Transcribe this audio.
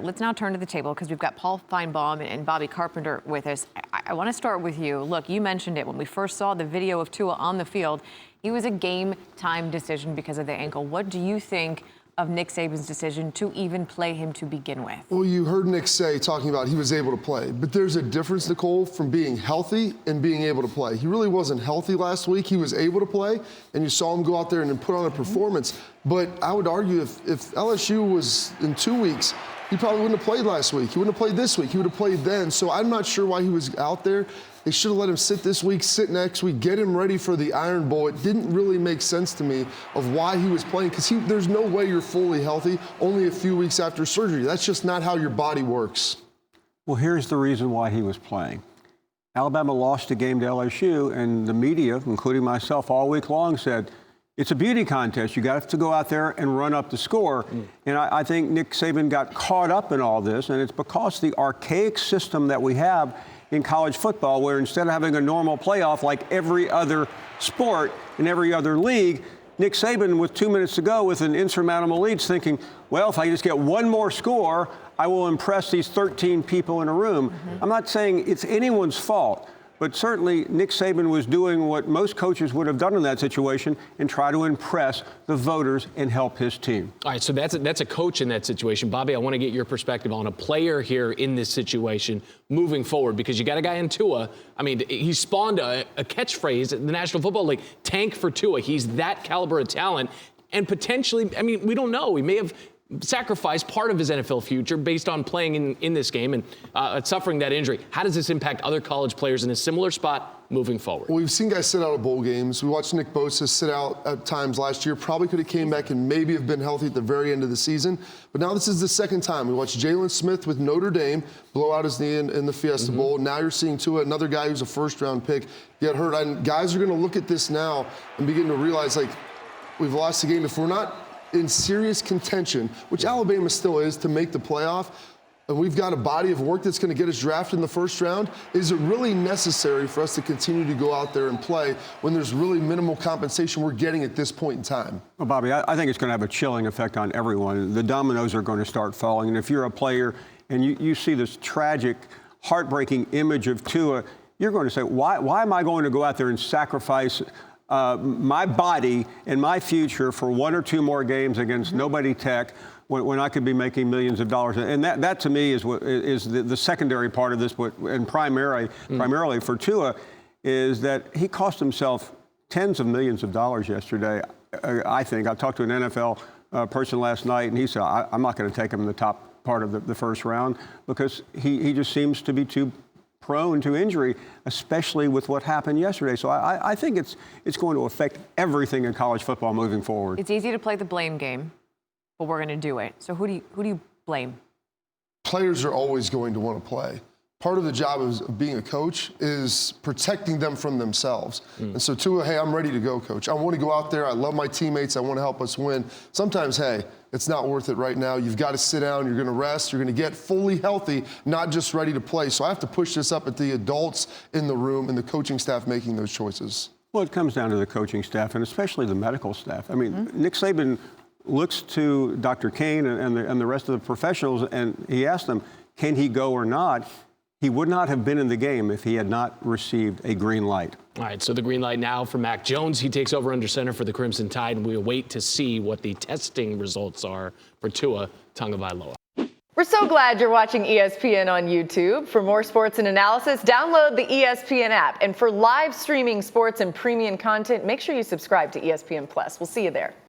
Let's now turn to the table because we've got Paul Finebaum and Bobby Carpenter with us. I want to start with you. Look, you mentioned it when we first saw the video of Tua on the field. He was a game-time decision because of the ankle. What do you think of Nick Saban's decision to even play him to begin with? Well, you heard Nick say, talking about he was able to play. But there's a difference, Nicole, from being healthy and being able to play. He really wasn't healthy last week. He was able to play, and you saw him go out there and put on a performance. But I would argue if LSU was in 2 weeks, he probably wouldn't have played last week. He wouldn't have played this week. He would have played then. So I'm not sure why he was out there. They should have let him sit this week, sit next week, get him ready for the Iron Bowl. It didn't really make sense to me of why he was playing because there's no way you're fully healthy only a few weeks after surgery. That's just not how your body works. Well, here's the reason why he was playing. Alabama lost a game to LSU, and the media, including myself, all week long said, it's a beauty contest. You got to go out there and run up the score. And I think Nick Saban got caught up in all this, and it's because the archaic system that we have in college football, where instead of having a normal playoff like every other sport in every other league, Nick Saban, with 2 minutes to go with an insurmountable lead, thinking, well, if I just get one more score, I will impress these 13 people in a room. I'm not saying it's anyone's fault, but certainly Nick Saban was doing what most coaches would have done in that situation and try to impress the voters and help his team. All right, so that's a coach in that situation. Bobby, I want to get your perspective on a player here in this situation moving forward, because you got a guy in Tua. I mean, he spawned a catchphrase in the National Football League, tank for Tua. He's that caliber of talent. And potentially, I mean, we don't know. He may have sacrificed part of his NFL future based on playing in this game and suffering that injury. How does this impact other college players in a similar spot moving forward? Well, we've seen guys sit out of bowl games. We watched Nick Bosa sit out at times last year. Probably could have came back and maybe have been healthy at the very end of the season. But now this is the second time. We watched Jalen Smith with Notre Dame blow out his knee in the Fiesta Bowl. Now you're seeing Tua, another guy who's a first-round pick, get hurt. And guys are going to look at this now and begin to realize, like, we've lost the game. If we're not in serious contention, which Alabama still is, to make the playoff, and we've got a body of work that's going to get us drafted in the first round, is it really necessary for us to continue to go out there and play when there's really minimal compensation we're getting at this point in time? Well, Bobby, I think it's going to have a chilling effect on everyone. The dominoes are going to start falling. And if you're a player and you see this tragic, heartbreaking image of Tua, you're going to say, why am I going to go out there and sacrifice my body and my future for one or two more games against nobody tech when I could be making millions of dollars? And that to me is what is the secondary part of this, and primarily for Tua, is that he cost himself tens of millions of dollars yesterday. I think I talked to an NFL person last night, and he said, I'm not going to take him in the top part of the first round because he just seems to be too prone to injury, especially with what happened yesterday. So I think it's going to affect everything in college football moving forward. It's easy to play the blame game, but we're going to do it. So who do you blame? Players are always going to want to play. Part of the job of being a coach is protecting them from themselves. And so Tua, hey, I'm ready to go, coach. I want to go out there. I love my teammates. I want to help us win. Sometimes, hey, it's not worth it right now. You've got to sit down. You're going to rest. You're going to get fully healthy, not just ready to play. So I have to push this up at the adults in the room and the coaching staff making those choices. Well, it comes down to the coaching staff and especially the medical staff. I mean, Nick Saban looks to Dr. Kane and the rest of the professionals, and he asked them, can he go or not? He would not have been in the game if he had not received a green light. All right, so the green light now for Mac Jones. He takes over under center for the Crimson Tide, and we'll wait to see what the testing results are for Tua Tagovailoa. We're so glad you're watching ESPN on YouTube. For more sports and analysis, download the ESPN app. And for live streaming sports and premium content, make sure you subscribe to ESPN+. We'll see you there.